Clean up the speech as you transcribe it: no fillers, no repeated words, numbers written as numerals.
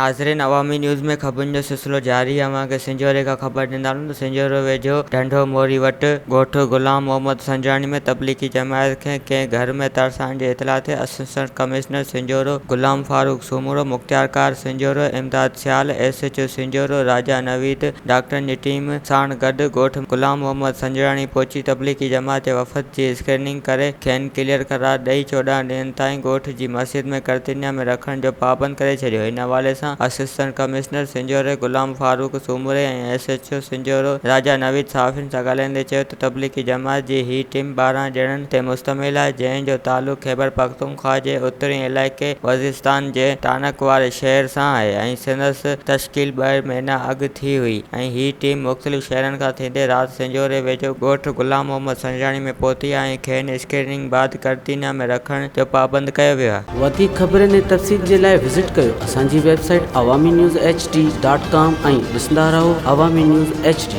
नाज़रीन, अवामी न्यूज़ में ख़बरुनि जो सिलसिलो जारी आहे। के सिंजोरे खां ख़बर ॾींदा आहियूं त सिंजोरे वेझो ढंढो मोरी वटि ॻोठु गुलाम मोहम्मद संजराणी में तबलीगी जमायत खे कंहिं घर में तरसाइण जी इतला ते असिस्टेंट कमिश्नर सिंजोरो गुलाम फारूक सूमरो, मुख्तियारकार सिंजोरो इमदाद सियाल, SHO सिंजोरो राजा नवीद, डॉक्टरनि जी टीम साण गॾु ॻोठु गुलाम मोहम्मद संजराणी पहुची तबलीगी जमात जे वफ़द जी स्क्रीनिंग करे खेनि क्लियर करार ॾेई 14 ॾींहंनि ताईं ॻोठ जी मस्जिद में कर्तनिया में रखण जो पाबंद करे छॾियो। इन हवाले सां असिस्टेंट कमिश्नर सिंजोरे गुलाम फारूक सूमरे ऐं SHO सिंजोरो राजा नवीद सहाफ़ियुनि सां ॻाल्हाईंदे चयो त तबलीगी जमात जी ही टीम 12 ॼणनि ते मुश्तमिल आहे, जंहिं जो तालुक़ ख़ैबर पख्तूनख्वा जे उत्तरी इलाइक़े वज़ीरिस्तान जे टानक वारे शहर सां आहे ऐं संदसि तश्कील 2 महीना अॻु थी हुई ऐं ही टीम मुख़्तलिफ़ शहरनि खां थींदे राति सिंजोरे वेझो ॻोठु गुलाम मोहम्मद संजराणी में पहुती आहे ऐं खेनि स्क्रीनिंग बाद कर्तनिया में रखण जो पाबंद कयो वियो आहे। वधीक ख़बरुनि ऐं तफ़सील जे लाइ विज़िट कयो असांजी वेबसाइट awamiNewsHD.com ऐं ॾिसंदा रहो अवामी न्यूज़ HD।